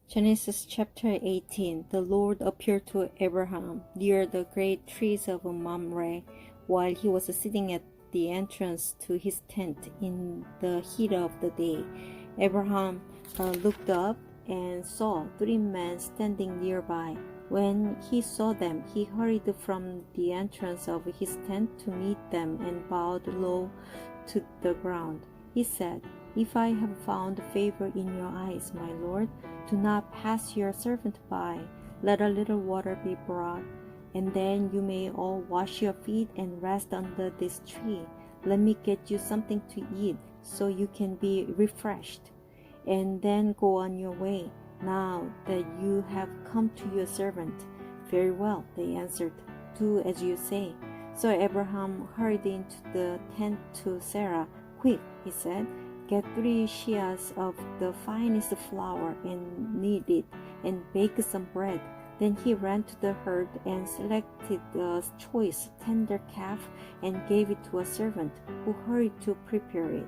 Genesis chapter 18. The Lord appeared to Abraham near the great trees of Mamre while he was sitting at the entrance to his tent in the heat of the day. Abraham looked up and saw 3 men standing nearby. When he saw them, he hurried from the entrance of his tent to meet them and bowed low to the ground. He said, "If I have found favor in your eyes, my Lord, do not pass your servant by. Let a little water be brought, and then you may all wash your feet and rest under this tree. Let me get you something to eat so you can be refreshed, and then go on your way, now that you have come to your servant." "Very well," they answered. "Do as you say." So Abraham hurried into the tent to Sarah. "Quick," he said, "get 3 seahs of the finest flour and knead it, and bake some bread." Then he ran to the herd and selected a choice tender calf and gave it to a servant, who hurried to prepare it.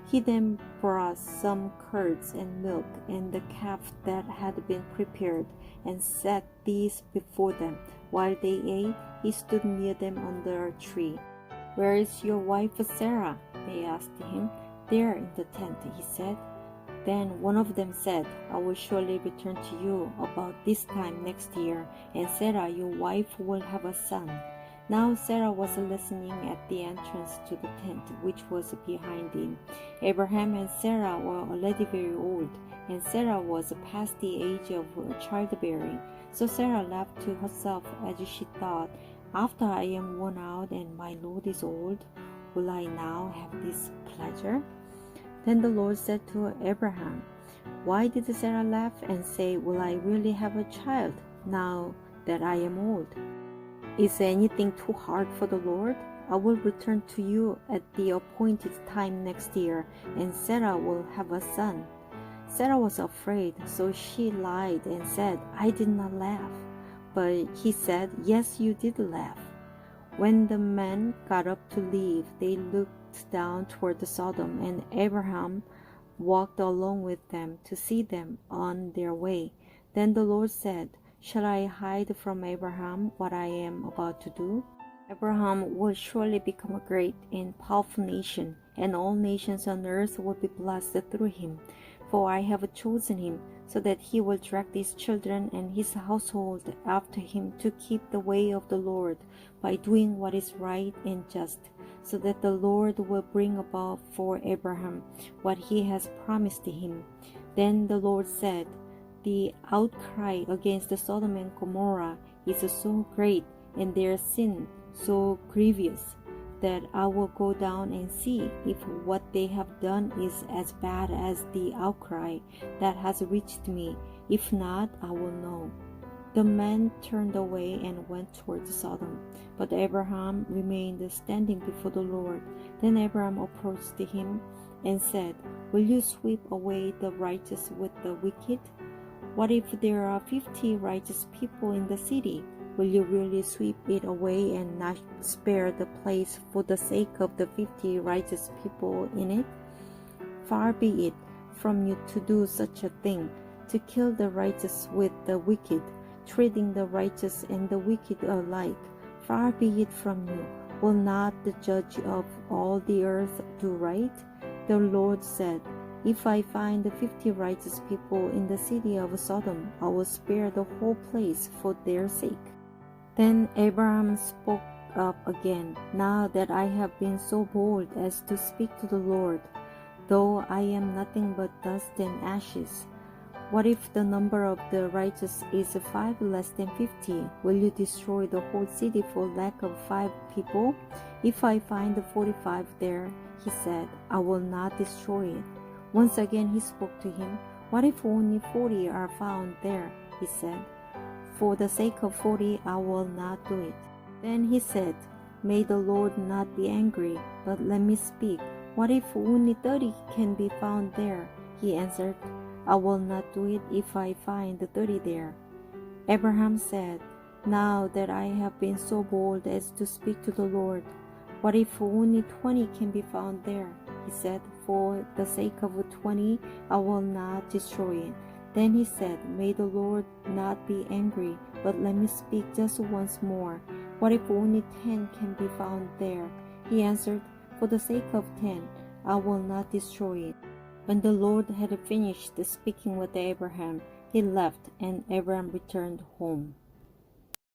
He then brought some curds and milk and the calf that had been prepared, and set these before them. While they ate, he stood near them under a tree. "Where is your wife Sarah?" they asked him. "There in the tent," he said. Then one of them said, "I will surely return to you about this time next year, and Sarah, your wife, will have a son." Now Sarah was listening at the entrance to the tent, which was behind him. Abraham and Sarah were already very old, and Sarah was past the age of childbearing. So Sarah laughed to herself as she thought, "After I am worn out and my Lord is old, will I now have this pleasure?" Then the Lord said to Abraham, "Why did Sarah laugh and say, 'Will I really have a child now that I am old?' Is anything too hard for the Lord? I will return to you at the appointed time next year, and Sarah will have a son." Sarah was afraid, so she lied and said, "I did not laugh." But he said, "Yes, you did laugh." When the men got up to leave, they looked down toward Sodom, and Abraham walked along with them to see them on their way. Then the Lord said, "Shall I hide from Abraham what I am about to do? Abraham will surely become a great and powerful nation, and all nations on earth will be blessed through him. For I have chosen him, so that he will direct his children and his household after him to keep the way of the Lord by doing what is right and just, so that the Lord will bring about for Abraham what he has promised him." Then the Lord said, "The outcry against Sodom and Gomorrah is so great, and their sin so grievous, that I will go down and see if what they have done is as bad as the outcry that has reached me. If not, I will know." The men turned away and went towards Sodom, but Abraham remained standing before the Lord. Then Abraham approached him and said, "Will you sweep away the righteous with the wicked? What if there are 50 righteous people in the city? Will you really sweep it away and not spare the place for the sake of the 50 righteous people in it? Far be it from you to do such a thing, to kill the righteous with the wicked, treating the righteous and the wicked alike. Far be it from you. Will not the judge of all the earth do right?" The Lord said, "If I find 50 righteous people in the city of Sodom, I will spare the whole place for their sake." Then Abraham spoke up again, "Now that I have been so bold as to speak to the Lord, though I am nothing but dust and ashes, what if the number of the righteous is 5 less than 50? Will you destroy the whole city for lack of 5 people? If I find 45 there," he said, "I will not destroy it." Once again he spoke to him. "What if only 40 are found there?" he said. "For the sake of 40, I will not do it." Then he said, "May the Lord not be angry, but let me speak. What if only 30 can be found there?" He answered, "I will not do it if I find 30 there." Abraham said, "Now that I have been so bold as to speak to the Lord, what if only 20 can be found there?" He said, "For the sake of 20, I will not destroy it." Then he said, May the Lord not be angry, but let me speak just once more. What if only 10 can be found there? He answered, For the sake of 10, I will not destroy it. When the Lord had finished speaking with Abraham, he left, and Abraham returned home.